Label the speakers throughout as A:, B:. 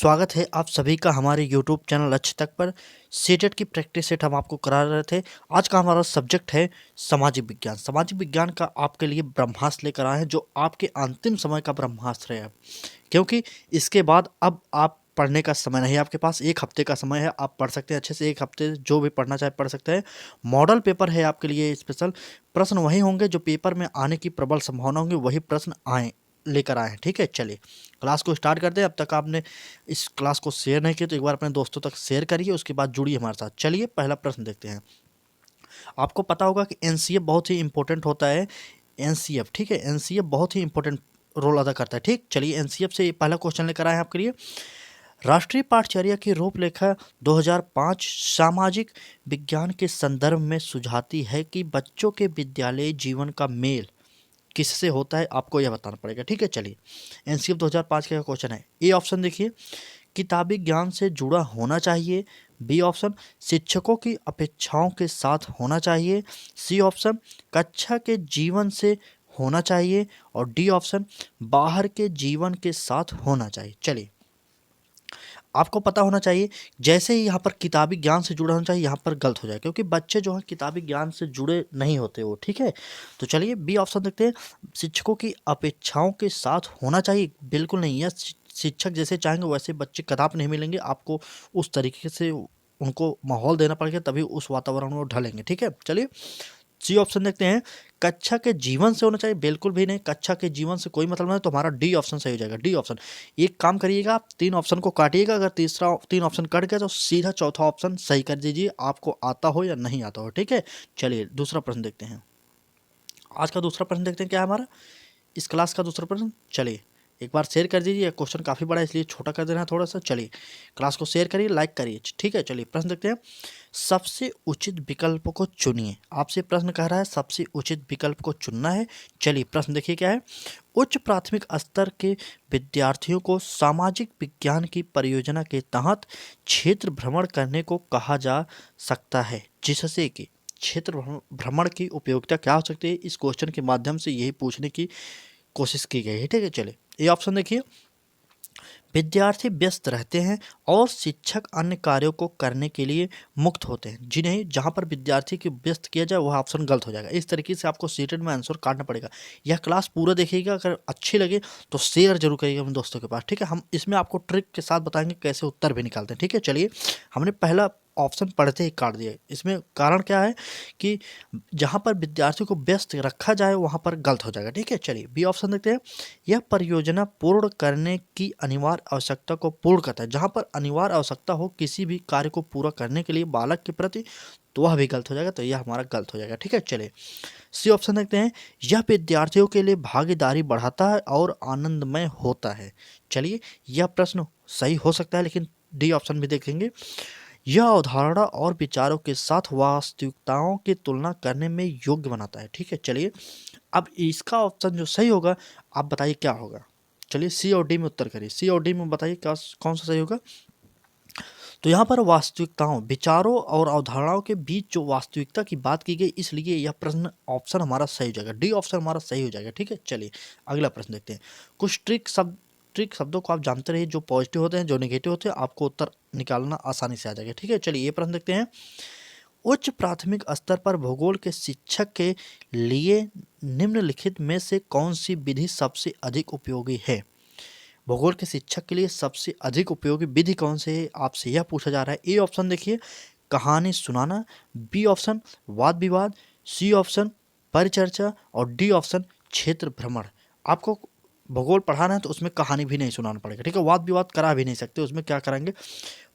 A: स्वागत है आप सभी का हमारे YouTube चैनल अच्छे तक पर। सीटेट की प्रैक्टिस सेट हम आपको करा रहे थे। आज का हमारा सब्जेक्ट है सामाजिक विज्ञान। सामाजिक विज्ञान का आपके लिए ब्रह्मास्त्र लेकर आए हैं, जो आपके अंतिम समय का ब्रह्मास्त्र है। क्योंकि इसके बाद अब आप पढ़ने का समय नहीं है, आपके पास एक हफ्ते का समय है। आप पढ़ सकते हैं अच्छे से, एक हफ्ते जो भी पढ़ना चाहे पढ़ सकते हैं। मॉडल पेपर है आपके लिए स्पेशल। प्रश्न वही होंगे जो पेपर में आने की प्रबल संभावना होंगी, वही प्रश्न लेकर आए हैं। ठीक है, चलिए क्लास को स्टार्ट करते हैं। अब तक आपने इस क्लास को शेयर नहीं किया तो एक बार अपने दोस्तों तक शेयर करिए, उसके बाद जुड़िए हमारे साथ। चलिए पहला प्रश्न देखते हैं। आपको पता होगा कि एनसीएफ बहुत ही इंपॉर्टेंट होता है। एनसीएफ, ठीक है, एनसीएफ बहुत ही इंपॉर्टेंट रोल अदा करता है। ठीक, चलिए एनसीएफ से पहला क्वेश्चन लेकर आए हैं आपके लिए। राष्ट्रीय पाठचर्या की रूपरेखा 2005 सामाजिक विज्ञान के संदर्भ में सुझाती है कि बच्चों के विद्यालय जीवन का मेल किससे होता है, आपको यह बताना पड़ेगा। ठीक है, चलिए एनसीएफ 2005 का क्वेश्चन है। ए ऑप्शन देखिए, किताबी ज्ञान से जुड़ा होना चाहिए। बी ऑप्शन, शिक्षकों की अपेक्षाओं के साथ होना चाहिए। सी ऑप्शन, कक्षा के जीवन से होना चाहिए। और डी ऑप्शन, बाहर के जीवन के साथ होना चाहिए। चलिए, आपको पता होना चाहिए, जैसे ही यहाँ पर किताबी ज्ञान से जुड़ा होना चाहिए, यहाँ पर गलत हो जाए, क्योंकि बच्चे जो हैं किताबी ज्ञान से जुड़े नहीं होते वो। ठीक है, तो चलिए बी ऑप्शन देखते हैं। शिक्षकों की अपेक्षाओं के साथ होना चाहिए, बिल्कुल नहीं। यह शिक्षक जैसे चाहेंगे वैसे बच्चे कदापि नहीं मिलेंगे आपको। उस तरीके से उनको माहौल देना पड़ेगा, तभी उस वातावरण में वो ढलेंगे। ठीक है, चलिए सी ऑप्शन देखते हैं। कक्षा के जीवन से होना चाहिए, बिल्कुल भी नहीं। कक्षा के जीवन से कोई मतलब नहीं, तो हमारा डी ऑप्शन सही हो जाएगा। D option. एक काम करिएगा, आप तीन ऑप्शन को काटिएगा, अगर तीसरा तीन ऑप्शन कट गया तो सीधा चौथा ऑप्शन सही कर दीजिए, आपको आता हो या नहीं आता हो। ठीक है, चलिए दूसरा प्रश्न देखते हैं। आज का दूसरा प्रश्न देखते हैं क्या है हमारा, इस क्लास का दूसरा प्रश्न। चलिए एक बार शेयर कर दीजिए, क्वेश्चन काफ़ी बड़ा है इसलिए छोटा कर देना है थोड़ा सा। चलिए क्लास को शेयर करिए, लाइक करिए। ठीक है, चलिए प्रश्न देखते हैं। सबसे उचित विकल्प को चुनिए। आपसे प्रश्न कह रहा है सबसे उचित विकल्प को चुनना है। चलिए प्रश्न देखिए क्या है। उच्च प्राथमिक स्तर के विद्यार्थियों को सामाजिक विज्ञान की परियोजना के तहत क्षेत्र भ्रमण करने को कहा जा सकता है, जिससे कि क्षेत्र भ्रमण की उपयोगिता क्या हो सकती है। इस क्वेश्चन के माध्यम से यही पूछने की कोशिश की गई है। ठीक है, चलिए ये ऑप्शन देखिए। विद्यार्थी व्यस्त रहते हैं और शिक्षक अन्य कार्यों को करने के लिए मुक्त होते हैं। जी नहीं, जहाँ पर विद्यार्थी को व्यस्त किया जाए वह ऑप्शन गलत हो जाएगा। इस तरीके से आपको सीटेड में आंसर काटना पड़ेगा। यह क्लास पूरा देखिएगा, अगर अच्छी लगे तो शेयर जरूर करिएगा अपने दोस्तों के पास। ठीक है, हम इसमें आपको ट्रिक के साथ बताएंगे कैसे उत्तर भी निकालते हैं। ठीक है, चलिए हमने पहला ऑप्शन पढ़ते ही काट दिया। इसमें कारण क्या है कि जहाँ पर विद्यार्थी को व्यस्त रखा जाए वहाँ पर गलत हो जाएगा। ठीक है, चलिए बी ऑप्शन देखते हैं। यह परियोजना पूर्ण करने की अनिवार्य आवश्यकता को पूर्ण करता है। जहाँ पर अनिवार्य आवश्यकता हो किसी भी कार्य को पूरा करने के लिए बालक के प्रति, तो वह भी गलत हो जाएगा, तो यह हमारा गलत हो जाएगा। ठीक है, चलिए सी ऑप्शन देखते हैं। यह विद्यार्थियों के लिए भागीदारी बढ़ाता है और आनंदमय होता है। चलिए यह प्रश्न सही हो सकता है, लेकिन डी ऑप्शन भी देखेंगे। यह अवधारणा और विचारों के साथ वास्तविकताओं की तुलना करने में योग्य बनाता है। ठीक है, चलिए अब इसका ऑप्शन जो सही होगा, आप बताइए क्या होगा। चलिए सी और डी में उत्तर करिए। सी और डी में बताइए क्या कौन सा सही होगा। तो यहाँ पर वास्तविकताओं, विचारों और अवधारणाओं के बीच जो वास्तविकता की बात की गई, इसलिए यह प्रश्न ऑप्शन हमारा सही हो जाएगा। डी ऑप्शन हमारा सही हो जाएगा। ठीक है, चलिए अगला प्रश्न देखते हैं। कुछ ट्रिक शब्दों को आप जानते रहिए, जो पॉजिटिव होते हैं जो नेगेटिव होते हैं, आपको उत्तर निकालना आसानी से आ जाएगा। ठीक है, चलिए ये प्रश्न देखते हैं। उच्च प्राथमिक स्तर पर भूगोल के शिक्षक के लिए निम्नलिखित में से कौन सी विधि सबसे अधिक उपयोगी है। भूगोल के शिक्षक के लिए सबसे अधिक उपयोगी विधि कौन सी है, आपसे यह पूछा जा रहा है। ए ऑप्शन देखिए, कहानी सुनाना। बी ऑप्शन, वाद विवाद। सी ऑप्शन, परिचर्चा। और डी ऑप्शन, क्षेत्र भ्रमण। आपको भूगोल पढ़ाना है तो उसमें कहानी भी नहीं सुनाना पड़ेगा। ठीक है, वाद विवाद करा भी नहीं सकते, उसमें क्या करेंगे,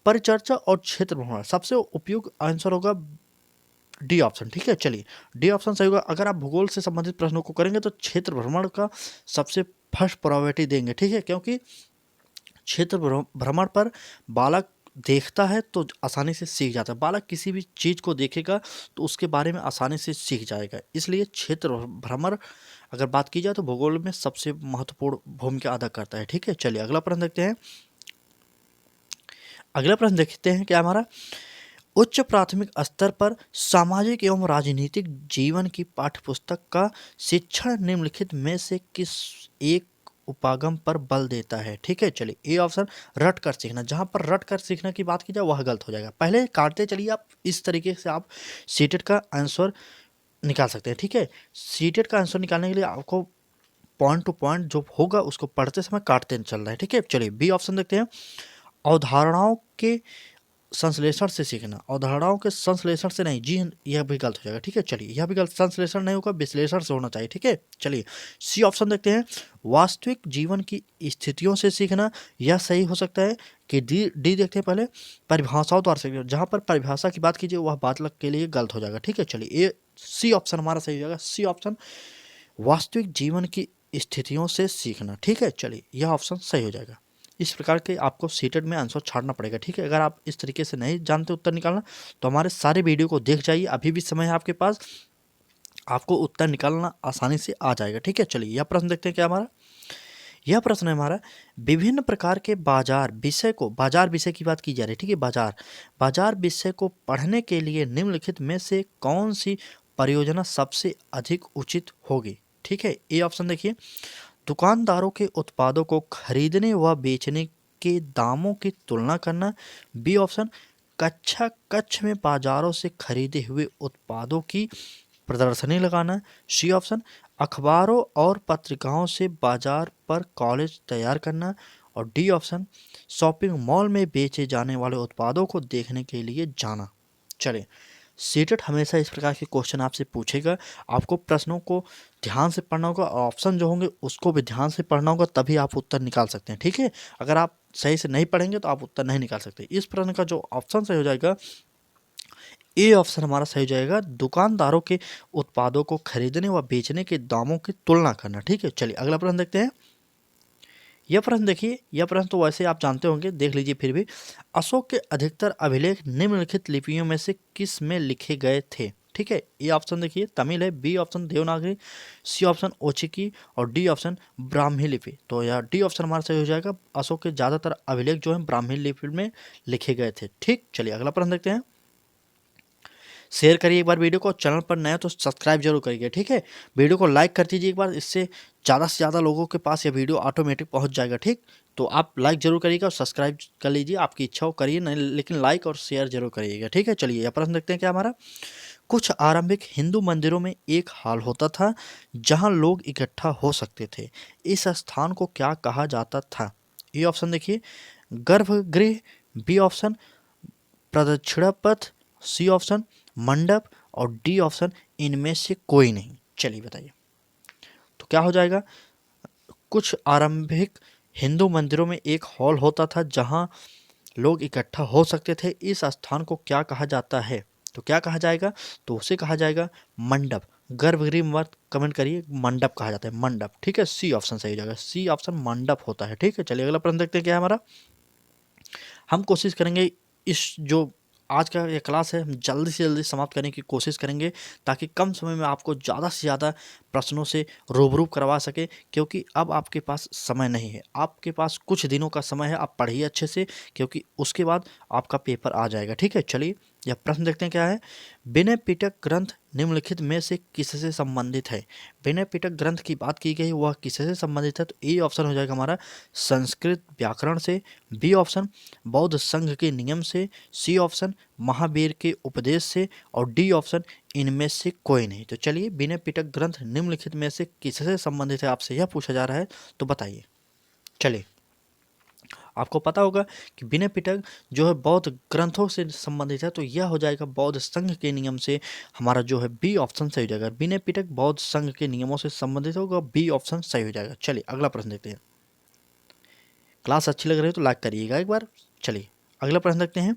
A: परिचर्चा और क्षेत्र भ्रमण। सबसे उपयुक्त आंसर होगा डी ऑप्शन। ठीक है, चलिए डी ऑप्शन सही होगा। अगर आप भूगोल से संबंधित प्रश्नों को करेंगे तो क्षेत्र भ्रमण का सबसे फर्स्ट प्रायोरिटी देंगे। ठीक है, क्योंकि क्षेत्र भ्रमण पर बालक देखता है तो आसानी से सीख जाता है। बालक किसी भी चीज़ को देखेगा तो उसके बारे में आसानी से सीख जाएगा, इसलिए क्षेत्र भ्रमण अगर बात की जाए तो भूगोल में सबसे महत्वपूर्ण भूमिका अदा करता है। ठीक है, चलिए अगला प्रश्न देखते हैं। अगला प्रश्न देखते हैं क्या हमारा। उच्च प्राथमिक स्तर पर सामाजिक एवं राजनीतिक जीवन की पाठ्यपुस्तक का शिक्षण निम्नलिखित में से किस एक उपागम पर बल देता है। ठीक है, चलिए ए ऑप्शन रट कर सीखना, जहाँ पर रट कर सीखने की बात की जाए वह गलत हो जाएगा। पहले काटते चलिए आप, इस तरीके से आप सीटेट का आंसर निकाल सकते हैं। ठीक है, सीटेट का आंसर निकालने के लिए आपको पॉइंट टू पॉइंट जो होगा उसको पढ़ते समय काटते चल रहा है। ठीक है, चलिए बी ऑप्शन देखते हैं, अवधारणाओं के संश्लेषण से सीखना। अवधारणाओं के संश्लेषण से नहीं जी, यह भी गलत हो जाएगा। ठीक है, चलिए यह भी गलत, संश्लेषण नहीं होगा, विश्लेषण से होना चाहिए। ठीक है, चलिए सी ऑप्शन देखते हैं, वास्तविक जीवन की स्थितियों से सीखना। यह सही हो सकता है कि डी देखते हैं पहले, परिभाषाओं द्वारा सीखना। जहाँ पर परिभाषा की बात कीजिए वह बात के लिए गलत हो जाएगा। ठीक है, चलिए ए सी ऑप्शन हमारा सही हो जाएगा। सी ऑप्शन वास्तविक जीवन की स्थितियों से सीखना। ठीक है, चलिए यह ऑप्शन सही हो जाएगा। इस प्रकार के आपको सीटेट में आंसर छाड़ना पड़ेगा। ठीक है, अगर आप इस तरीके से नहीं जानते उत्तर निकालना तो हमारे सारे वीडियो को देख जाइए, अभी भी समय है आपके पास, आपको उत्तर निकालना आसानी से आ जाएगा। ठीक है, चलिए यह प्रश्न देखते हैं क्या हमारा, यह प्रश्न है हमारा, विभिन्न प्रकार के बाजार विषय को, बाजार विषय की बात की जा रही है। ठीक है, बाजार विषय को पढ़ने के लिए निम्नलिखित में से कौन सी परियोजना सबसे अधिक उचित होगी। ठीक है, ए ऑप्शन देखिए, दुकानदारों के उत्पादों को खरीदने व बेचने के दामों की तुलना करना। बी ऑप्शन, कक्षा कक्ष में बाजारों से खरीदे हुए उत्पादों की प्रदर्शनी लगाना। सी ऑप्शन, अखबारों और पत्रिकाओं से बाजार पर कॉलेज तैयार करना। और डी ऑप्शन, शॉपिंग मॉल में बेचे जाने वाले उत्पादों को देखने के लिए जाना। चलिए, सीटेट हमेशा इस प्रकार के क्वेश्चन आपसे पूछेगा, आपको प्रश्नों को ध्यान से पढ़ना होगा, ऑप्शन जो होंगे उसको भी ध्यान से पढ़ना होगा, तभी आप उत्तर निकाल सकते हैं। ठीक है, अगर आप सही से नहीं पढ़ेंगे तो आप उत्तर नहीं निकाल सकते। इस प्रश्न का जो ऑप्शन सही हो जाएगा, ए ऑप्शन हमारा सही हो जाएगा, दुकानदारों के उत्पादों को खरीदने व बेचने के दामों की तुलना करना। ठीक है, चलिए अगला प्रश्न देखते हैं। यह प्रश्न देखिए, यह प्रश्न तो वैसे आप जानते होंगे, देख लीजिए फिर भी। अशोक के अधिकतर अभिलेख निम्नलिखित लिपियों में से किस में लिखे गए थे। ठीक है, ए ऑप्शन देखिए तमिल है, B option Devanagari, C option Ol Chiki और डी ऑप्शन ब्राह्मी लिपि। तो यह डी ऑप्शन हमारा सही हो जाएगा, अशोक के ज़्यादातर अभिलेख जो हैं ब्राह्मी लिपि में लिखे गए थे। ठीक, चलिए अगला प्रश्न देखते हैं। शेयर करिए एक बार वीडियो को, चैनल पर नए हो तो सब्सक्राइब जरूर करिए। ठीक है, वीडियो को लाइक कर दीजिए एक बार, इससे ज़्यादा से ज़्यादा लोगों के पास ये वीडियो ऑटोमेटिक पहुंच जाएगा। ठीक, तो आप लाइक जरूर करिएगा और सब्सक्राइब कर लीजिए, आपकी इच्छा हो करिए, नहीं लेकिन लाइक और शेयर जरूर करिएगा। ठीक है, चलिए यह प्रश्न देखते हैं क्या हमारा, कुछ आरंभिक हिंदू मंदिरों में एक हॉल होता था जहाँ लोग इकट्ठा हो सकते थे। इस स्थान को क्या कहा जाता था। ये ऑप्शन देखिए, गर्भगृह, बी ऑप्शन प्रदक्षिणा पथ, सी ऑप्शन मंडप और डी ऑप्शन इनमें से कोई नहीं। चलिए बताइए, तो क्या हो जाएगा, कुछ आरंभिक हिंदू मंदिरों में एक हॉल होता था जहां लोग इकट्ठा हो सकते थे, इस स्थान को क्या कहा जाता है। तो क्या कहा जाएगा, तो उसे कहा जाएगा मंडप। गर्भगृह मत कमेंट करिए, मंडप कहा जाता है, मंडप। ठीक है, सी ऑप्शन सही हो जाएगा, सी ऑप्शन मंडप होता है। ठीक है, चलिए अगला प्रश्न देखते हैं क्या है हमारा। हम कोशिश करेंगे इस जो आज का ये क्लास है हम जल्दी से जल्दी समाप्त करने की कोशिश करेंगे, ताकि कम समय में आपको ज़्यादा से ज़्यादा प्रश्नों से रूबरू करवा सके, क्योंकि अब आपके पास समय नहीं है, आपके पास कुछ दिनों का समय है, आप पढ़िए अच्छे से, क्योंकि उसके बाद आपका पेपर आ जाएगा। ठीक है, चलिए यह प्रश्न देखते हैं क्या है, विनय पिटक ग्रंथ निम्नलिखित में से किससे संबंधित है। विनय पिटक ग्रंथ की बात की गई, वह किससे संबंधित है, तो ए ऑप्शन हो जाएगा हमारा संस्कृत व्याकरण से, बी ऑप्शन बौद्ध संघ के नियम से, सी ऑप्शन महावीर के उपदेश से और डी ऑप्शन इनमें से कोई नहीं। तो चलिए, विनय पिटक ग्रंथ निम्नलिखित में से किससे संबंधित है, आपसे यह पूछा जा रहा है, तो बताइए। चलिए, आपको पता होगा कि विनय पिटक जो है बौद्ध ग्रंथों से संबंधित है, तो यह हो जाएगा बौद्ध संघ के नियम से, हमारा जो है बी ऑप्शन सही हो जाएगा। विनय पिटक बौद्ध संघ के नियमों से संबंधित होगा, बी ऑप्शन सही हो जाएगा। चलिए अगला प्रश्न देखते हैं, क्लास अच्छी लग रही है तो लाइक करिएगा एक बार। चलिए अगला प्रश्न देखते हैं,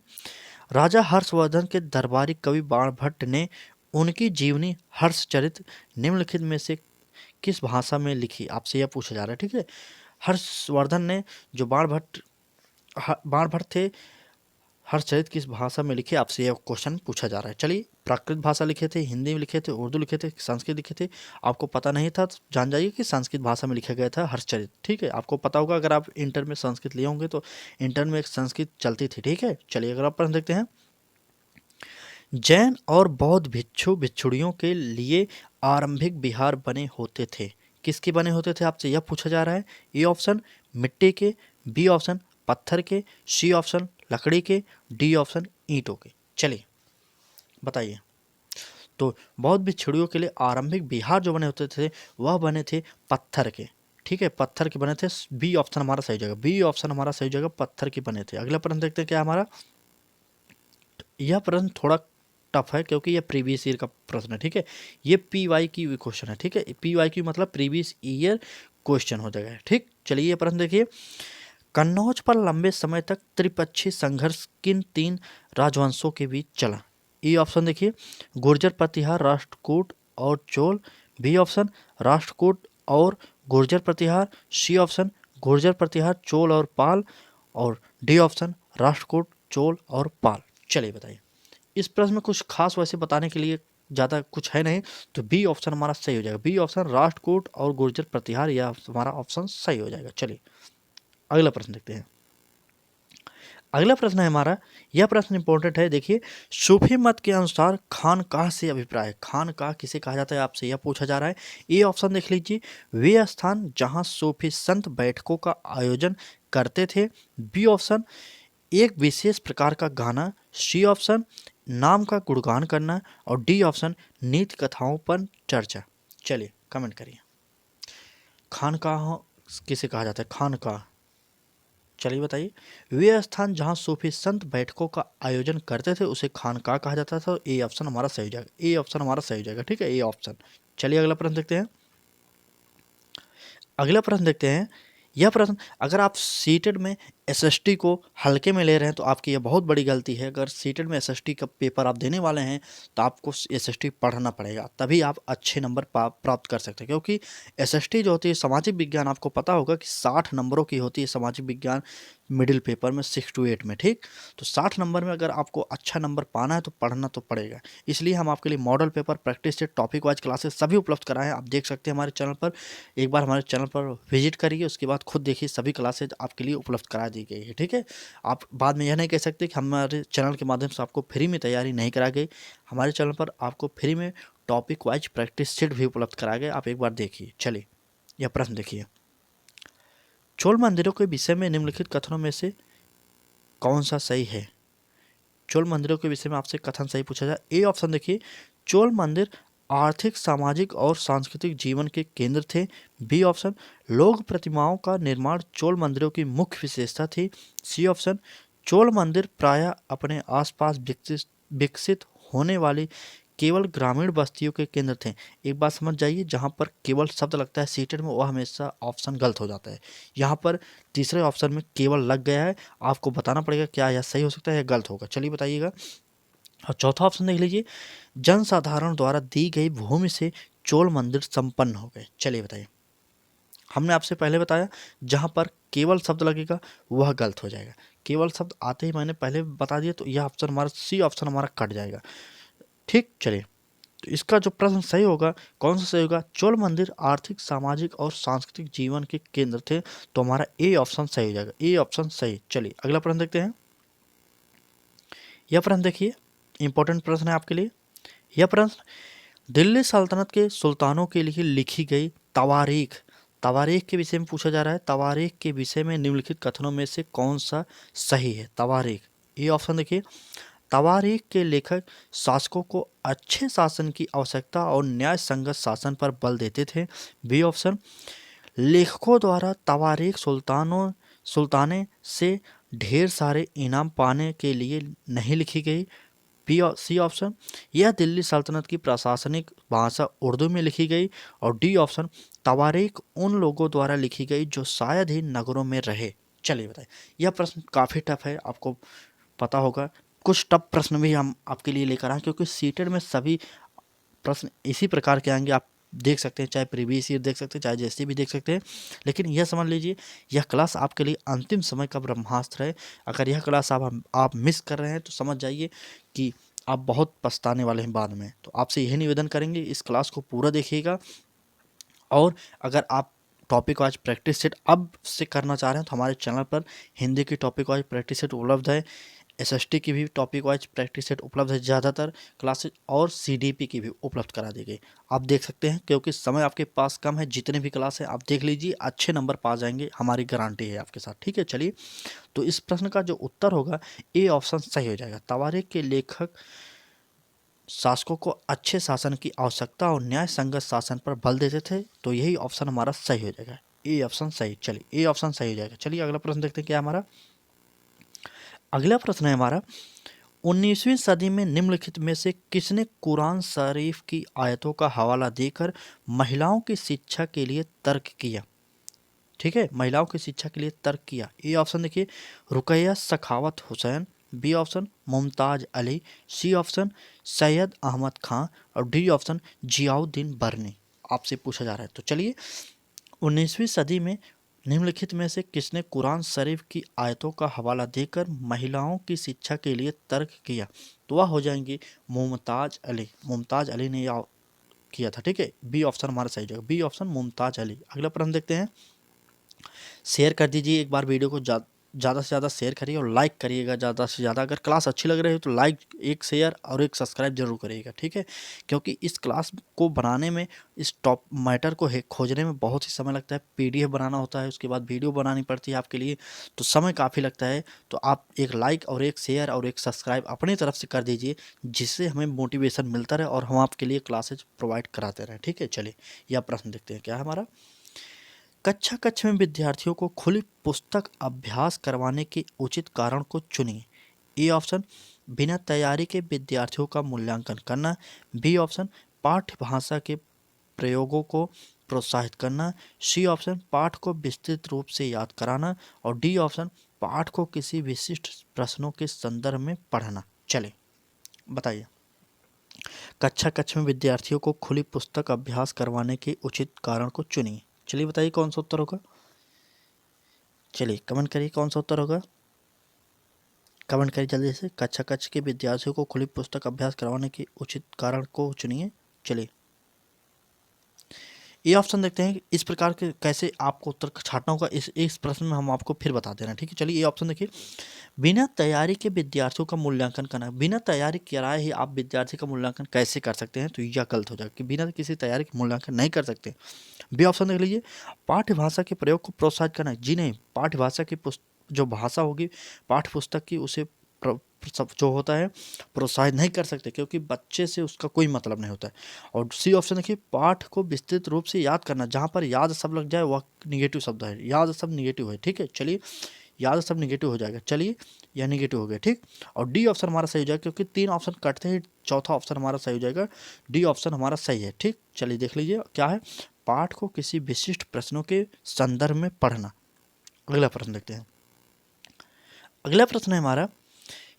A: राजा हर्षवर्धन के दरबारी कवि बाणभट्ट ने उनकी जीवनी हर्षचरित निम्नलिखित में से किस भाषा में लिखी, आपसे यह पूछा जा रहा है। ठीक है, हर्षवर्धन ने जो बाणभट्ट थे, हर्षचरित किस भाषा में लिखे, आपसे यह क्वेश्चन पूछा जा रहा है। चलिए, प्राकृत भाषा लिखे थे, हिंदी में लिखे थे, उर्दू लिखे थे, संस्कृत लिखे थे। आपको पता नहीं था तो जान जाइए कि संस्कृत भाषा में लिखा गया था हर्षचरित। ठीक है, आपको पता होगा, अगर आप इंटर में संस्कृत लिए होंगे तो इंटर में एक संस्कृत चलती थी। ठीक है, चलिए अगर आप प्रश्न देखते हैं, जैन और बौद्ध भिक्षु भिक्षुणियों के लिए आरंभिक विहार बने होते थे, किसके बने होते थे, आपसे यह पूछा जा रहा है। ए ऑप्शन मिट्टी के, बी ऑप्शन पत्थर के, सी ऑप्शन लकड़ी के, डी ऑप्शन ईंटों के। चलिए बताइए। तो बौद्ध भिक्षुओं के लिए आरंभिक विहार जो बने होते थे वह बने थे पत्थर के। ठीक है, पत्थर के बने थे। बी ऑप्शन हमारा सही जगह, बी ऑप्शन हमारा सही जगह, पत्थर के बने थे। अगला प्रश्न देखते हैं क्या हमारा। यह प्रश्न थोड़ा टफ है क्योंकि यह प्रीवियस ईयर का प्रश्न है। ठीक है, ये पी वाई की क्वेश्चन है। ठीक है, पी वाई की मतलब प्रीवियस ईयर क्वेश्चन हो जाएगा। ठीक, चलिए ये प्रश्न देखिए। कन्नौज पर लंबे समय तक त्रिपक्षीय संघर्ष किन तीन राजवंशों के बीच चला। ए ऑप्शन देखिए, गुर्जर प्रतिहार, राष्ट्रकूट और चोल। बी ऑप्शन राष्ट्रकूट और गुर्जर प्रतिहार। सी ऑप्शन गुर्जर प्रतिहार चोल और पाल। और डी ऑप्शन राष्ट्रकूट चोल और पाल। चलिए बताइए। इस प्रश्न में कुछ खास वैसे बताने के लिए ज़्यादा कुछ है नहीं, तो बी ऑप्शन हमारा सही हो जाएगा। बी ऑप्शन राष्ट्रकूट और गुर्जर प्रतिहार, यह हमारा ऑप्शन सही हो जाएगा। चलिए अगला प्रश्न देखते हैं। अगला प्रश्न है हमारा, यह प्रश्न इंपॉर्टेंट है। देखिए, सूफी मत के अनुसार खानकाह से अभिप्राय। खानकाह किसे कहा जाता है, आपसे यह पूछा जा रहा है। ए ऑप्शन देख लीजिए, वे स्थान जहां सूफी संत बैठकों का आयोजन करते थे। बी ऑप्शन एक विशेष प्रकार का गाना। सी ऑप्शन नाम का गुणगान करना। और डी ऑप्शन नीति कथाओं पर चर्चा। चलिए कमेंट करिए। खानकाह किसे कहा जाता है, खानकाह। चलिए बताइए। वे स्थान जहां सूफी संत बैठकों का आयोजन करते थे उसे खानकाह कहा जाता था। ए ऑप्शन हमारा सही हो जाएगा, ए ऑप्शन हमारा सही हो जाएगा। ठीक है, ए ऑप्शन। चलिए अगला प्रश्न देखते हैं। अगला प्रश्न देखते हैं। यह प्रश्न, अगर आप सीटेट में एसएसटी को हल्के में ले रहे हैं तो आपकी यह बहुत बड़ी गलती है। अगर सीटेट में एसएसटी का पेपर आप देने वाले हैं तो आपको एसएसटी पढ़ना पड़ेगा, तभी आप अच्छे नंबर प्राप्त कर सकते हैं। क्योंकि एसएसटी जो होती है सामाजिक विज्ञान, आपको पता होगा कि 60 नंबरों की होती है सामाजिक विज्ञान मिडिल पेपर में 6 to 8 में। ठीक, तो 60 नंबर में अगर आपको अच्छा नंबर पाना है तो पढ़ना तो पड़ेगा। इसलिए हम आपके लिए model paper, practice set, topic wise classes सभी उपलब्ध कराए हैं। आप देख सकते हैं हमारे चैनल पर। एक बार हमारे चैनल पर विजिट करिए, उसके बाद खुद देखिए, सभी क्लासेज आपके लिए उपलब्ध करा दी गई है। ठीक है, आप बाद में यह नहीं कह सकते कि हमारे चैनल के माध्यम से आपको फ्री में तैयारी नहीं करा गई। हमारे चैनल पर आपको फ्री में टॉपिक वाइज प्रैक्टिस सेट भी उपलब्ध कराए गए, आप एक बार देखिए। चलिए यह प्रश्न देखिए। चोल मंदिरों के विषय में निम्नलिखित कथनों में से कौन सा सही है। चोल मंदिरों के विषय में आपसे कथन सही पूछा जाए। ए ऑप्शन देखिए, चोल मंदिर आर्थिक, सामाजिक और सांस्कृतिक जीवन के केंद्र थे। बी ऑप्शन लोक प्रतिमाओं का निर्माण चोल मंदिरों की मुख्य विशेषता थी। सी ऑप्शन चोल मंदिर प्रायः अपने आसपास विकसित होने वाली केवल ग्रामीण बस्तियों के केंद्र थे। एक बात समझ जाइए, जहाँ पर केवल शब्द लगता है सीटेट में, वह हमेशा ऑप्शन गलत हो जाता है। यहाँ पर तीसरे ऑप्शन में केवल लग गया है, आपको बताना पड़ेगा क्या यह सही हो सकता है या गलत होगा। चलिए बताइएगा। और चौथा ऑप्शन देख लीजिए, जनसाधारण द्वारा दी गई भूमि से चोल मंदिर संपन्न हो गए। चलिए बताइए। हमने आपसे पहले बताया जहाँ पर केवल शब्द लगेगा वह गलत हो जाएगा। केवल शब्द आते ही मैंने पहले बता दिया, तो यह ऑप्शन हमारा सी ऑप्शन हमारा कट जाएगा। ठीक, चलिए तो इसका जो प्रश्न सही होगा, कौन सा सही होगा, चोल मंदिर आर्थिक, सामाजिक और सांस्कृतिक जीवन के केंद्र थे, तो हमारा ए ऑप्शन सही हो जाएगा, ए ऑप्शन सही। चलिए अगला प्रश्न देखते हैं। यह प्रश्न देखिए, इंपॉर्टेंट प्रश्न है आपके लिए। यह प्रश्न दिल्ली सल्तनत के सुल्तानों के लिए लिखी गई तवारीख, तवारीख के विषय में पूछा जा रहा है। तवारीख के विषय में निम्नलिखित कथनों में से कौन सा सही है। तवारीख, ये ऑप्शन देखिए, तवारीख के लेखक शासकों को अच्छे शासन की आवश्यकता और न्याय संगत शासन पर बल देते थे। बी ऑप्शन लेखकों द्वारा तवारीख सुल्ताने से ढेर सारे इनाम पाने के लिए नहीं लिखी गई। सी ऑप्शन यह दिल्ली सल्तनत की प्रशासनिक भाषा उर्दू में लिखी गई। और डी ऑप्शन तवारीख उन लोगों द्वारा लिखी गई जो शायद ही नगरों में रहे। चलिए बताइए। यह प्रश्न काफ़ी टफ है, आपको पता होगा। कुछ टफ प्रश्न भी हम आपके लिए लेकर आए, क्योंकि सीटेड में सभी प्रश्न इसी प्रकार के आएंगे। आप देख सकते हैं, चाहे प्रीवियस ईयर देख सकते हैं, चाहे जैसे भी देख सकते हैं। लेकिन यह समझ लीजिए, यह क्लास आपके लिए अंतिम समय का ब्रह्मास्त्र है। अगर यह क्लास आप मिस कर रहे हैं तो समझ जाइए कि आप बहुत पछताने वाले हैं बाद में। तो आपसे यही निवेदन करेंगे, इस क्लास को पूरा देखिएगा। और अगर आप टॉपिक वाइज प्रैक्टिस सेट अब से करना चाह रहे हैं तो हमारे चैनल पर हिंदी की टॉपिक वाइज प्रैक्टिस सेट उपलब्ध है। एसएसटी की भी टॉपिक वाइज प्रैक्टिस सेट उपलब्ध है ज़्यादातर क्लासेज, और सीडीपी की भी उपलब्ध करा दी गई। आप देख सकते हैं क्योंकि समय आपके पास कम है, जितने भी क्लास है आप देख लीजिए, अच्छे नंबर पा जाएंगे, हमारी गारंटी है आपके साथ। ठीक है, चलिए तो इस प्रश्न का जो उत्तर होगा ए ऑप्शन सही हो जाएगा। तवारीख के लेखक शासकों को अच्छे शासन की आवश्यकता और न्याय संगत शासन पर बल देते थे, तो यही ऑप्शन हमारा सही हो जाएगा, ए ऑप्शन सही। चलिए ए ऑप्शन सही हो जाएगा। चलिए अगला प्रश्न देखते हैं क्या हमारा। अगला प्रश्न है हमारा, 19वीं सदी में निम्नलिखित में से किसने कुरान शरीफ की आयतों का हवाला देकर महिलाओं की शिक्षा के लिए तर्क किया। ठीक है, महिलाओं की शिक्षा के लिए तर्क किया। ए ऑप्शन देखिए, Rokeya Sakhawat Hossain, B option Mumtaz Ali, C option Syed Ahmad Khan, और डी ऑप्शन जियाउद्दीन बर्नी। आपसे पूछा जा रहा है, तो चलिए 19वीं सदी में निम्नलिखित में से किसने कुरान शरीफ की आयतों का हवाला देकर महिलाओं की शिक्षा के लिए तर्क किया, तो वह हो जाएंगी मुमताज अली। मुमताज अली ने यह किया था। ठीक है, बी ऑप्शन हमारा सही जगह, बी ऑप्शन मुमताज अली। अगला प्रश्न देखते हैं। शेयर कर दीजिए एक बार वीडियो को, ज़्यादा से ज़्यादा शेयर करिए और लाइक करिएगा ज़्यादा से ज़्यादा। अगर क्लास अच्छी लग रही है तो लाइक, एक शेयर और एक सब्सक्राइब जरूर करिएगा। ठीक है, क्योंकि इस क्लास को बनाने में, इस टॉप मैटर को खोजने में बहुत ही समय लगता है। पीडीएफ बनाना होता है, उसके बाद वीडियो बनानी पड़ती है आपके लिए, तो समय काफ़ी लगता है। तो आप एक लाइक और एक शेयर और एक सब्सक्राइब अपनी तरफ से कर दीजिए, जिससे हमें मोटिवेशन मिलता रहे और हम आपके लिए क्लासेज प्रोवाइड कराते रहें। ठीक है, चलिए यह प्रश्न देखते हैं क्या है हमारा। कक्षा कक्ष में विद्यार्थियों को खुली पुस्तक अभ्यास करवाने के उचित कारण को चुनिए। ए ऑप्शन बिना तैयारी के विद्यार्थियों का मूल्यांकन करना, बी ऑप्शन पाठ्य भाषा के प्रयोगों को प्रोत्साहित करना, सी ऑप्शन पाठ को विस्तृत रूप से याद कराना, और डी ऑप्शन पाठ को किसी विशिष्ट प्रश्नों के संदर्भ में पढ़ना। चले बताइए। कक्षा कक्ष में विद्यार्थियों को खुली पुस्तक अभ्यास करवाने के उचित कारण को चुनिए। चलिए बताइए कौन सा उत्तर होगा। चलिए कमेंट करिए कौन सा उत्तर होगा, कमेंट करिए जल्दी से। कक्षा कक्ष के विद्यार्थियों को खुली पुस्तक अभ्यास करवाने के उचित कारण को चुनिए। चलिए ये ऑप्शन देखते हैं इस प्रकार के कैसे आपको उत्तर छाटना होगा, इस प्रश्न में हम आपको फिर बता दे रहे हैं। ठीक है, चलिए ये ऑप्शन देखिए, बिना तैयारी के विद्यार्थियों का मूल्यांकन करना। बिना तैयारी कराए ही आप विद्यार्थी का मूल्यांकन कैसे कर सकते हैं, तो यह गलत हो जाएगा कि बिना किसी तैयारी के मूल्यांकन नहीं कर सकते। बी ऑप्शन देख लीजिए, पाठ्य भाषा के प्रयोग को प्रोत्साहित करना। जी नहीं, पाठ्य भाषा की जो भाषा होगी पाठ्य पुस्तक की, उसे जो होता है प्रोत्साहित नहीं कर सकते, क्योंकि बच्चे से उसका कोई मतलब नहीं होता है। और सी ऑप्शन देखिए, पाठ को विस्तृत रूप से याद करना। जहाँ पर याद शब्द लग जाए वह निगेटिव शब्द है, याद शब्द निगेटिव है। ठीक है, चलिए याद शब्द निगेटिव हो जाएगा। चलिए यह निगेटिव हो गया। ठीक, और डी ऑप्शन हमारा सही हो जाएगा, क्योंकि 3 ऑप्शन कटते ही चौथा ऑप्शन हमारा सही हो जाएगा। डी ऑप्शन हमारा सही है। ठीक, चलिए देख लीजिए क्या है, पाठ को किसी विशिष्ट प्रश्नों के संदर्भ में पढ़ना। अगला प्रश्न देखते हैं। अगला प्रश्न है हमारा,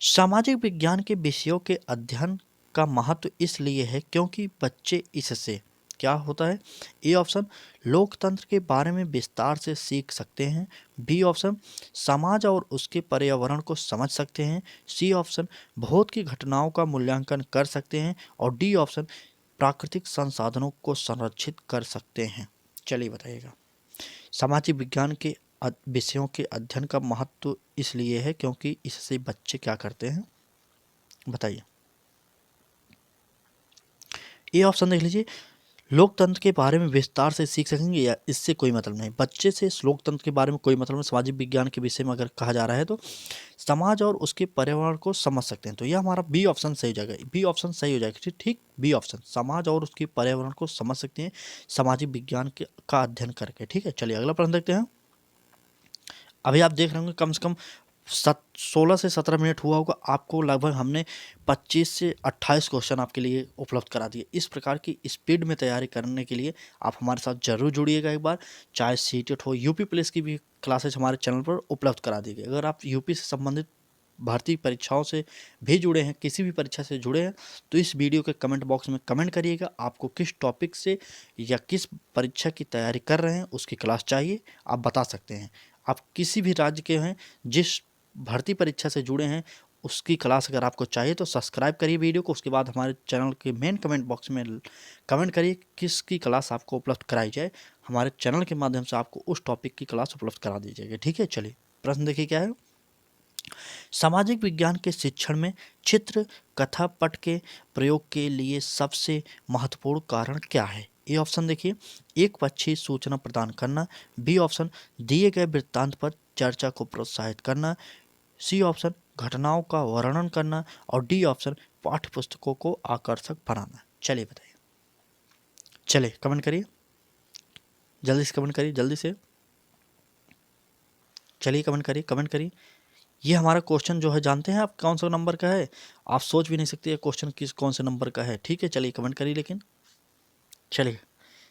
A: सामाजिक विज्ञान के विषयों के अध्ययन का महत्व इसलिए है क्योंकि बच्चे इससे क्या होता है। ए ऑप्शन लोकतंत्र के बारे में विस्तार से सीख सकते हैं, बी ऑप्शन समाज और उसके पर्यावरण को समझ सकते हैं, सी ऑप्शन भूत की घटनाओं का मूल्यांकन कर सकते हैं, और डी ऑप्शन प्राकृतिक संसाधनों को संरक्षित कर सकते हैं। चलिए बताइएगा। सामाजिक विज्ञान के विषयों के अध्ययन का महत्व इसलिए है क्योंकि इससे बच्चे क्या करते हैं, बताइए। ये ऑप्शन देख लीजिए, लोकतंत्र के बारे में विस्तार से सीख सकेंगे, या इससे कोई मतलब नहीं। बच्चे से लोकतंत्र के बारे में कोई मतलब नहीं। सामाजिक विज्ञान के विषय में अगर कहा जा रहा है तो समाज और उसके पर्यावरण को समझ सकते हैं, तो यह हमारा बी ऑप्शन सही हो जाएगा। बी ऑप्शन सही हो जाएगा। ठीक, बी ऑप्शन समाज और उसके पर्यावरण को समझ सकते हैं सामाजिक विज्ञान का अध्ययन करके। ठीक है, चलिए अगला प्रश्न देखते हैं। अभी आप देख रहे होंगे कम से कम 16 से 17 मिनट हुआ होगा, आपको लगभग हमने 25 से 28 क्वेश्चन आपके लिए उपलब्ध करा दिए। इस प्रकार की स्पीड में तैयारी करने के लिए आप हमारे साथ जरूर जुड़िएगा एक बार। चाहे सीटेट हो, यूपी पुलिस की भी क्लासेज हमारे चैनल पर उपलब्ध करा दी गई। अगर आप यूपी से संबंधित भर्ती परीक्षाओं से भी जुड़े हैं, किसी भी परीक्षा से जुड़े हैं, तो इस वीडियो के कमेंट बॉक्स में कमेंट करिएगा आपको किस टॉपिक से या किस परीक्षा की तैयारी कर रहे हैं उसकी क्लास चाहिए, आप बता सकते हैं। आप किसी भी राज्य के हैं, जिस भर्ती परीक्षा से जुड़े हैं, उसकी क्लास अगर आपको चाहिए तो सब्सक्राइब करिए वीडियो को। उसके बाद हमारे चैनल के मेन कमेंट बॉक्स में कमेंट करिए किसकी क्लास आपको उपलब्ध कराई जाए। हमारे चैनल के माध्यम से आपको उस टॉपिक की क्लास उपलब्ध करा दी जाएगी। ठीक है, चलिए प्रश्न देखिए क्या है। सामाजिक विज्ञान के शिक्षण में चित्र कथा पट के प्रयोग के लिए सबसे महत्वपूर्ण कारण क्या है? ए ऑप्शन देखिए, एक पक्षी सूचना प्रदान करना। बी ऑप्शन, दिए गए वृत्तांत पर चर्चा को प्रोत्साहित करना। सी ऑप्शन, घटनाओं का वर्णन करना। और डी ऑप्शन, पाठ्य पुस्तकों को आकर्षक बनाना। चलिए बताइए, चलिए कमेंट करिए, जल्दी से कमेंट करिए, जल्दी से चलिए कमेंट करिए, कमेंट करिए। ये हमारा क्वेश्चन जो है जानते हैं आप कौन सा नंबर का है? आप सोच भी नहीं सकते ये क्वेश्चन किस कौन से नंबर का है। ठीक है, चलिए कमेंट करिए। लेकिन चलिए,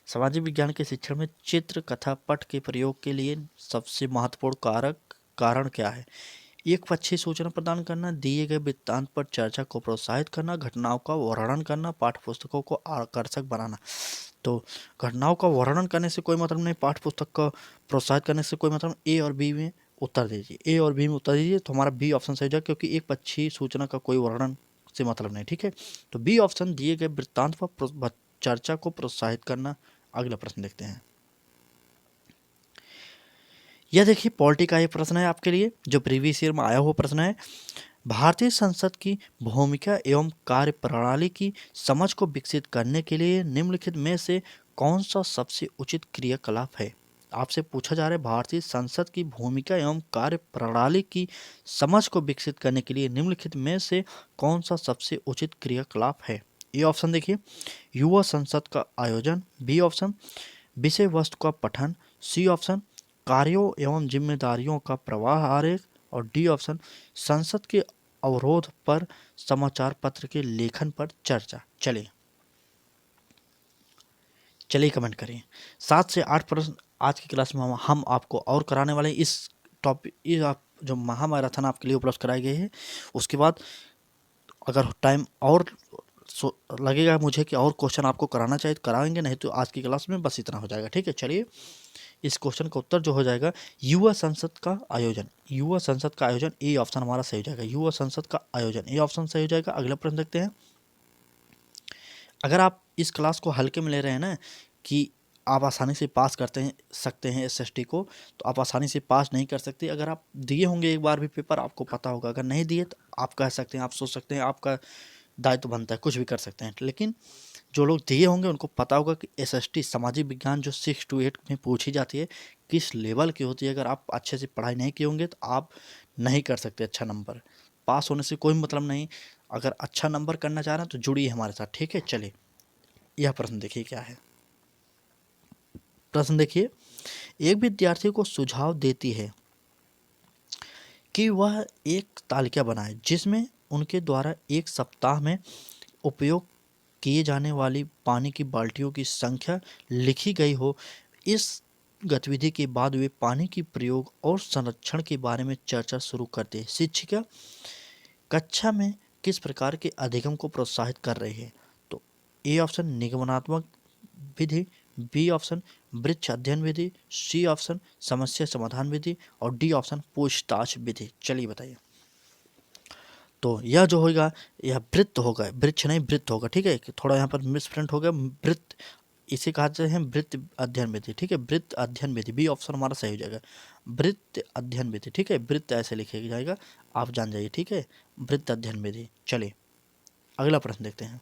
A: सामाजिक विज्ञान के शिक्षण में चित्र कथा पट के प्रयोग के लिए सबसे महत्वपूर्ण कारण क्या है? एक पक्षी सूचना प्रदान करना, दिए गए वृत्तांत पर चर्चा को प्रोत्साहित करना, घटनाओं का वर्णन करना, पाठ्य पुस्तकों को आकर्षक बनाना। तो घटनाओं का वर्णन करने से कोई मतलब नहीं, पाठ्य पुस्तक का प्रोत्साहित करने से कोई मतलब। ए और बी में उत्तर दीजिए, ए और बी में उत्तर दीजिए। तो हमारा बी ऑप्शन सही हो जाएगा, क्योंकि एक पक्षी सूचना का कोई वर्णन से मतलब नहीं। ठीक है, तो बी ऑप्शन, दिए गए वृत्तांत पर चर्चा को प्रोत्साहित करना। अगला प्रश्न देखते हैं। यह देखिए पॉलिटी का ये प्रश्न है आपके लिए, जो प्रीवियस ईयर में आया हुआ प्रश्न है। भारतीय संसद की भूमिका एवं कार्य प्रणाली की समझ को विकसित करने के लिए निम्नलिखित में से कौन सा सबसे उचित क्रियाकलाप है? आपसे पूछा जा रहा है, भारतीय संसद की भूमिका एवं कार्य प्रणाली की समझ को विकसित करने के लिए निम्नलिखित में से कौन सा सबसे उचित क्रियाकलाप है? ये ऑप्शन देखिए, युवा संसद का आयोजन। बी ऑप्शन, विषय वस्तु का पठन। सी ऑप्शन, कार्यों एवं जिम्मेदारियों का प्रवाह आरेख। और डी ऑप्शन, संसद के अवरोध पर समाचार पत्र के लेखन पर चर्चा। चलिए चलिए कमेंट करिए। 7 से 8 प्रश्न आज की क्लास में हम आपको और कराने वाले हैं। इस टॉपिक, ये आप जो महामैराथन आपके लिए उपलब्ध कराई गई है, उसके बाद अगर टाइम और लगेगा मुझे कि और क्वेश्चन आपको कराना चाहिए तो कराएंगे, नहीं तो आज की क्लास में बस इतना हो जाएगा। ठीक है, चलिए इस क्वेश्चन का उत्तर जो हो जाएगा, युवा संसद का आयोजन। युवा संसद का आयोजन, ए ऑप्शन हमारा सही हो जाएगा। युवा संसद का आयोजन, ए ऑप्शन सही हो जाएगा। अगला प्रश्न देखते हैं। अगर आप इस क्लास को हल्के में ले रहे हैं ना, कि आप आसानी से पास करते सकते हैं एसएसटी को, तो आप आसानी से पास नहीं कर सकते। अगर आप दिए होंगे एक बार भी पेपर, आपको पता होगा। अगर नहीं दिए तो आप कह सकते हैं, आप सोच सकते हैं, आपका दायित्व बनता है, कुछ भी कर सकते हैं। लेकिन जो लोग दिए होंगे उनको पता होगा कि एसएसटी सामाजिक विज्ञान जो 6 to 8 में पूछी जाती है, किस लेवल की होती है। अगर आप अच्छे से पढ़ाई नहीं किए होंगे तो आप नहीं कर सकते अच्छा नंबर। पास होने से कोई मतलब नहीं। अगर अच्छा नंबर करना चाह रहे हैं तो जुड़िए हमारे साथ। ठीक है, चलिए यह प्रश्न देखिए क्या है। प्रश्न देखिए, एक विद्यार्थी को सुझाव देती है कि वह एक तालिका बनाए जिसमें उनके द्वारा एक सप्ताह में उपयोग किए जाने वाली पानी की बाल्टियों की संख्या लिखी गई हो। इस गतिविधि के बाद वे पानी की प्रयोग और संरक्षण के बारे में चर्चा शुरू करते हैं। शिक्षिका कक्षा में किस प्रकार के अधिगम को प्रोत्साहित कर रही है? तो ए ऑप्शन, निगमनात्मक विधि। बी ऑप्शन, वृक्ष अध्ययन विधि। सी ऑप्शन, समस्या समाधान विधि। और डी ऑप्शन, पूछताछ विधि। चलिए बताइए। तो यह जो होगा, यह वृत्त होगा, वृक्ष नहीं वृत्त होगा। ठीक है, थोड़ा यहाँ पर मिसप्रिंट हो गया। वृत्त इसे कहा जाते हैं वृत्त अध्ययन विधि। ठीक है, वृत्त अध्ययन विधि, बी ऑप्शन हमारा सही हो जाएगा, वृत्त अध्ययन विधि। ठीक है, वृत्त ऐसे लिखे जाएगा, आप जान जाइए। ठीक है, वृत्त अध्ययन विधि। चलिए अगला प्रश्न देखते हैं।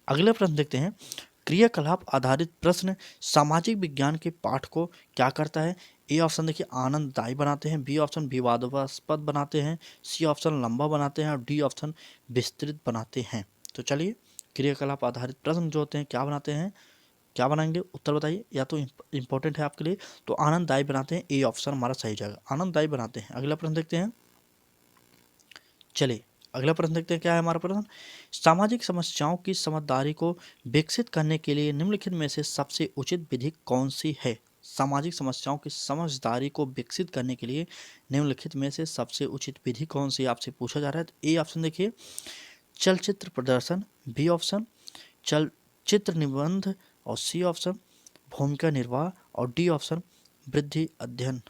A: अगला प्रश्न देखते हैं, क्रियाकलाप आधारित प्रश्न सामाजिक विज्ञान के पाठ को क्या करता है? ए ऑप्शन देखिए, आनंददायी बनाते हैं। बी ऑप्शन, विवादास्पद बनाते हैं। सी ऑप्शन, लंबा बनाते हैं। और डी ऑप्शन, विस्तृत बनाते हैं। तो चलिए, क्रियाकलाप आधारित प्रश्न जो होते हैं क्या बनाते हैं, क्या बनाएंगे, उत्तर बताइए। या तो इंपॉर्टेंट है आपके लिए, तो आनंददायी बनाते हैं, ए ऑप्शन हमारा सही जाएगा, आनंददायी बनाते हैं। अगला प्रश्न देखते हैं। चलिए अगला प्रश्न देखते हैं, क्या है हमारा प्रश्न। सामाजिक समस्याओं की समझदारी को विकसित करने के लिए निम्नलिखित में से सबसे उचित विधि कौन सी है? सामाजिक समस्याओं की समझदारी को विकसित करने के लिए निम्नलिखित में से सबसे उचित विधि कौन सी आपसे पूछा जा रहा है। तो ए ऑप्शन देखिए, चलचित्र प्रदर्शन। बी ऑप्शन, चलचित्र निबंध। और सी ऑप्शन, भूमिका निर्वाह। और डी ऑप्शन, वृद्धि अध्ययन।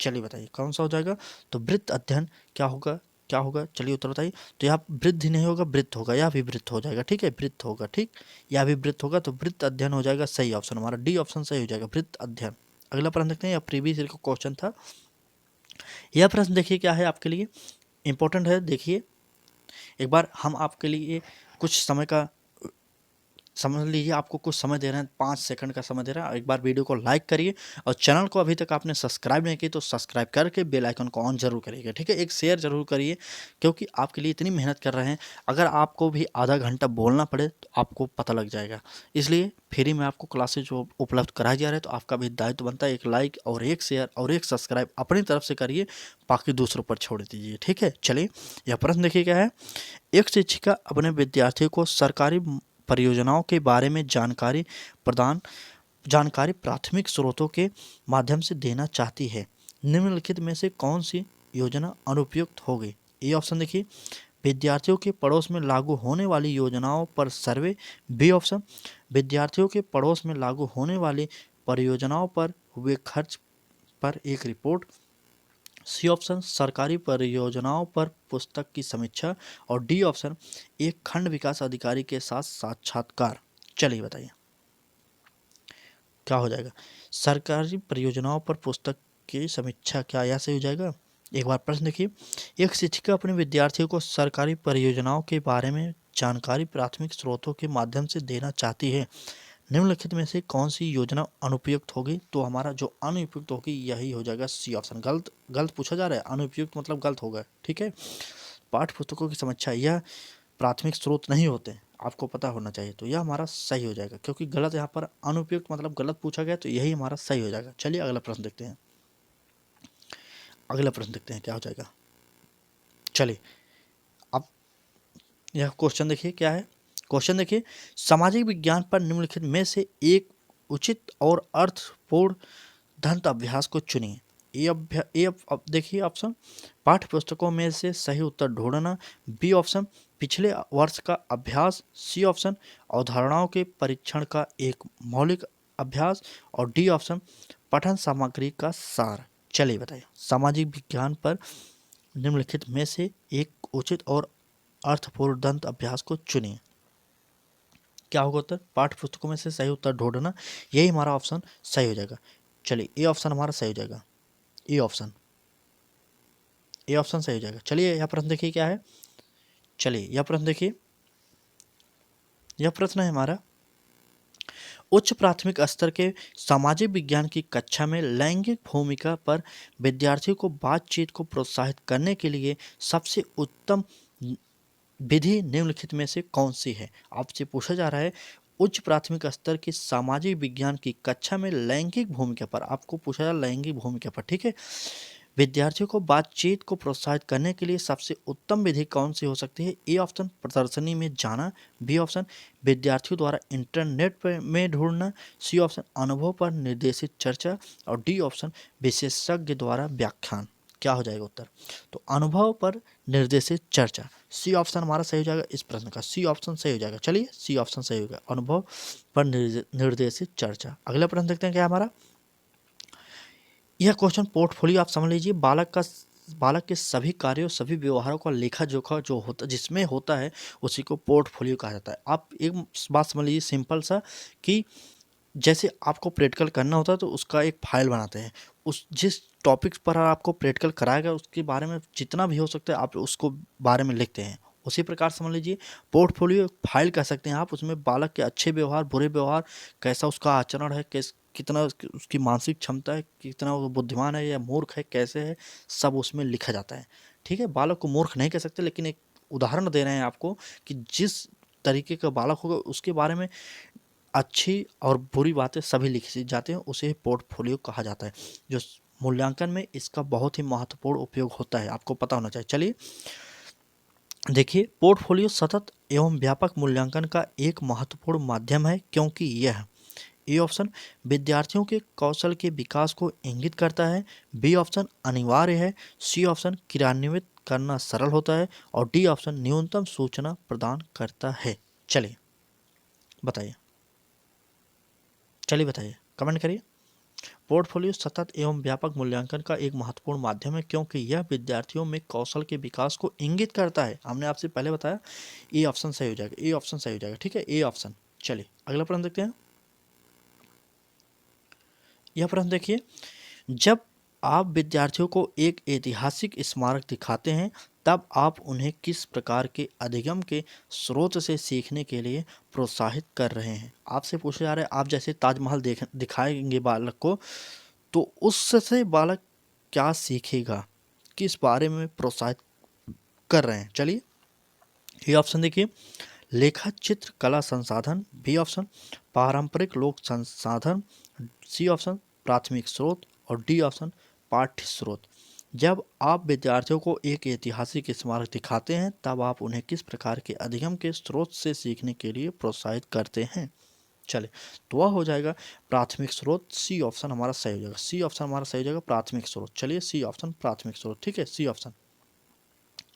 A: चलिए बताइए कौन सा हो जाएगा। तो वृत्त अध्ययन क्या होगा, क्या होगा, चलिए उत्तर बताइए। तो यहाँ वृद्धि नहीं होगा, वृत्त होगा, या भी वृत्त हो जाएगा। ठीक है, वृत्त होगा, ठीक, या भी वृत्त होगा। तो वृत्त अध्ययन हो जाएगा सही ऑप्शन हमारा, डी ऑप्शन सही हो जाएगा, वृत्त अध्ययन। अगला प्रश्न देखते हैं, या प्रीवियस ईयर का क्वेश्चन था, यह प्रश्न देखिए क्या है आपके लिए इम्पोर्टेंट है। देखिए एक बार हम आपके लिए कुछ समय का समझ लीजिए, आपको कुछ समय दे रहे हैं, 5 सेकंड का समय दे रहे हैं। एक बार वीडियो को लाइक करिए और चैनल को अभी तक आपने सब्सक्राइब नहीं की तो सब्सक्राइब करके बेल आइकन को ऑन जरूर करिएगा, ठीक है। एक शेयर जरूर करिए क्योंकि आपके लिए इतनी मेहनत कर रहे हैं। अगर आपको भी आधा घंटा बोलना पड़े तो आपको पता लग जाएगा। इसलिए फ्री में आपको क्लासेज जो उपलब्ध कराई जा रहे हैं, तो आपका भी दायित्व बनता है एक लाइक और एक शेयर और एक सब्सक्राइब अपनी तरफ से करिए, बाकी दूसरों पर छोड़ दीजिए, ठीक है। चलिए यह प्रश्न देखिए क्या है। एक शिक्षिका अपने विद्यार्थियों को सरकारी परियोजनाओं के बारे में जानकारी प्राथमिक स्रोतों के माध्यम से देना चाहती है। निम्नलिखित में से कौन सी योजना अनुपयुक्त होगी? ए ऑप्शन देखिए, विद्यार्थियों के पड़ोस में लागू होने वाली योजनाओं पर सर्वे। बी ऑप्शन, विद्यार्थियों के पड़ोस में लागू होने वाली परियोजनाओं पर हुए खर्च पर एक रिपोर्ट। सी ऑप्शन, सरकारी परियोजनाओं पर पुस्तक की समीक्षा। और डी ऑप्शन, एक खंड विकास अधिकारी के साथ साक्षात्कार। चलिए बताइए क्या हो जाएगा। सरकारी परियोजनाओं पर पुस्तक की समीक्षा, क्या यह सही हो जाएगा? एक बार प्रश्न देखिए। एक शिक्षिका अपने विद्यार्थियों को सरकारी परियोजनाओं के बारे में जानकारी प्राथमिक स्रोतों के माध्यम से देना चाहती है। निम्नलिखित में से कौन सी योजना अनुपयुक्त होगी? तो हमारा जो अनुपयुक्त होगी यही हो जाएगा सी ऑप्शन। गलत गलत पूछा जा रहा है, अनुपयुक्त मतलब गलत होगा, ठीक है। पाठ्य पुस्तकों की समीक्षा यह प्राथमिक स्रोत नहीं होते, आपको पता होना चाहिए। तो यह हमारा सही हो जाएगा क्योंकि गलत यहाँ पर अनुपयुक्त मतलब गलत पूछा गया, तो यही हमारा सही हो जाएगा। चलिए अगला प्रश्न देखते हैं। अगला प्रश्न देखते हैं क्या हो जाएगा। चलिए अब यह क्वेश्चन देखिए क्या है। क्वेश्चन देखिए, सामाजिक विज्ञान पर निम्नलिखित में से एक उचित और अर्थपूर्ण दंत अभ्यास को चुनिए। देखिए ऑप्शन, पाठ्य पुस्तकों में से सही उत्तर ढूंढना। बी ऑप्शन, पिछले वर्ष का अभ्यास। सी ऑप्शन, अवधारणाओं के परीक्षण का एक मौलिक अभ्यास। और डी ऑप्शन, पठन सामग्री का सार। चलिए बताइए, सामाजिक विज्ञान पर निम्नलिखित में से एक उचित और अर्थपूर्ण दंत अभ्यास को चुनिए। क्या होगा उत्तर? पाठ्य पुस्तकों में से सही उत्तर ढूंढना, यही हमारा ऑप्शन सही हो जाएगा। चलिए ए ऑप्शन हमारा सही हो जाएगा। ए ऑप्शन, ए ऑप्शन सही हो जाएगा। चलिए यह प्रश्न देखिए क्या है। चलिए यह प्रश्न देखिए, यह प्रश्न है हमारा, उच्च प्राथमिक स्तर के सामाजिक विज्ञान की कक्षा में लैंगिक भूमिका पर विद्यार्थियों को बातचीत को प्रोत्साहित करने के लिए सबसे उत्तम विधि निम्नलिखित में से कौन सी है? आपसे पूछा जा रहा है उच्च प्राथमिक स्तर की सामाजिक विज्ञान की कक्षा में लैंगिक भूमिका पर, आपको पूछा जा रहा है लैंगिक भूमिका पर, ठीक है। विद्यार्थियों को बातचीत को प्रोत्साहित करने के लिए सबसे उत्तम विधि कौन सी हो सकती है? ए ऑप्शन, प्रदर्शनी में जाना। बी ऑप्शन, विद्यार्थियों द्वारा इंटरनेट पर में ढूंढना। सी ऑप्शन, अनुभव पर निर्देशित चर्चा। और डी ऑप्शन, विशेषज्ञ द्वारा व्याख्यान। क्या हो जाएगा उत्तर? तो अनुभव पर निर्देशित चर्चा, सी ऑप्शन हमारा सही हो जाएगा। इस प्रश्न का सी ऑप्शन सही हो जाएगा। चलिए सी ऑप्शन सही होगा, अनुभव पर निर्देशित चर्चा। अगला प्रश्न देखते हैं क्या हमारा। यह क्वेश्चन पोर्टफोलियो आप समझ लीजिए, बालक के सभी कार्यों सभी व्यवहारों का लेखा जोखा जो होता जिसमें होता है उसी को पोर्टफोलियो कहा जाता है। आप एक बात समझ लीजिए सिंपल सा, कि जैसे आपको प्रैक्टिकल करना होता है तो उसका एक फाइल बनाते हैं, उस जिस टॉपिक्स पर आपको प्रैक्टिकल कराएगा उसके बारे में जितना भी हो सकता है आप उसको बारे में लिखते हैं। उसी प्रकार समझ लीजिए पोर्टफोलियो एक फाइल कह सकते हैं आप, उसमें बालक के अच्छे व्यवहार बुरे व्यवहार, कैसा उसका आचरण है, कितना उसकी मानसिक क्षमता है, कितना वो बुद्धिमान है या मूर्ख है, कैसे है, सब उसमें लिखा जाता है, ठीक है। बालक को मूर्ख नहीं कह सकते, लेकिन एक उदाहरण दे रहे हैं आपको कि जिस तरीके का बालक होगा उसके बारे में अच्छी और बुरी बातें सभी लिखी जाती हैं, उसे पोर्टफोलियो कहा जाता है। जो मूल्यांकन में इसका बहुत ही महत्वपूर्ण उपयोग होता है, आपको पता होना चाहिए। चलिए देखिए, पोर्टफोलियो सतत एवं व्यापक मूल्यांकन का एक महत्वपूर्ण माध्यम है क्योंकि यह ए ऑप्शन, विद्यार्थियों के कौशल के विकास को इंगित करता है। बी ऑप्शन, अनिवार्य है। सी ऑप्शन, क्रियान्वित करना सरल होता है। और डी ऑप्शन, न्यूनतम सूचना प्रदान करता है। चलिए बताइए, चलिए बताइए, कमेंट करिए। पोर्टफोलियो सतत एवं व्यापक मूल्यांकन का एक महत्वपूर्ण माध्यम है क्योंकि यह विद्यार्थियों में कौशल के विकास को इंगित करता है। हमने आपसे पहले बताया ए ऑप्शन सही हो जाएगा, ए ऑप्शन सही हो जाएगा, ठीक है, ए ऑप्शन। चलिए अगला प्रश्न देखते हैं। यह प्रश्न देखिए, जब आप विद्यार्थियों को एक ऐतिहासिक स्मारक दिखाते हैं, तब आप उन्हें किस प्रकार के अधिगम के स्रोत से सीखने के लिए प्रोत्साहित कर रहे हैं। आपसे पूछा जा रहा है, आप जैसे ताजमहल दिखाएंगे बालक को, तो उससे बालक क्या सीखेगा, किस बारे में प्रोत्साहित कर रहे हैं। चलिए ये ऑप्शन देखिए, लेखा चित्र कला संसाधन, बी ऑप्शन पारंपरिक लोक संसाधन, सी ऑप्शन प्राथमिक स्रोत और डी ऑप्शन पाठ्य स्रोत। जब आप विद्यार्थियों को एक ऐतिहासिक स्मारक दिखाते हैं, तब आप उन्हें किस प्रकार के अधिगम के स्रोत से सीखने के लिए प्रोत्साहित करते हैं। चले, तो वह हो जाएगा प्राथमिक स्रोत, सी ऑप्शन हमारा सही हो जाएगा, सी ऑप्शन हमारा सही हो जाएगा प्राथमिक स्रोत। चलिए सी ऑप्शन प्राथमिक स्रोत, ठीक है, सी ऑप्शन।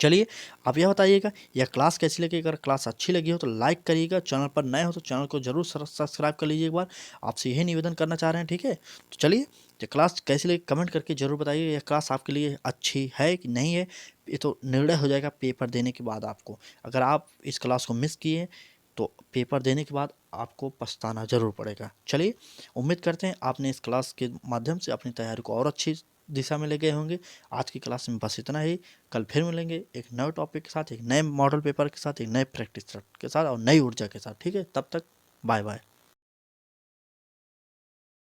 A: चलिए आप यह बताइएगा यह क्लास कैसी लगी। अगर क्लास अच्छी लगी हो तो लाइक करिएगा, चैनल पर नए हो तो चैनल को जरूर सब्सक्राइब कर लीजिए एक बार, आपसे यही निवेदन करना चाह रहे हैं, ठीक है। तो चलिए ये क्लास कैसी लगी कमेंट करके जरूर बताइए, यह क्लास आपके लिए अच्छी है कि नहीं है, ये तो निर्णय हो जाएगा पेपर देने के बाद आपको। अगर आप इस क्लास को मिस किए तो पेपर देने के बाद आपको पछताना जरूर पड़ेगा। चलिए उम्मीद करते हैं आपने इस क्लास के माध्यम से अपनी तैयारी को और अच्छी दिशा में ले गए होंगे। आज की क्लास में बस इतना ही, कल फिर मिलेंगे एक नए टॉपिक के साथ, एक नए मॉडल पेपर के साथ, एक नए प्रैक्टिस के साथ और नई ऊर्जा के साथ, ठीक है। तब तक बाय बाय।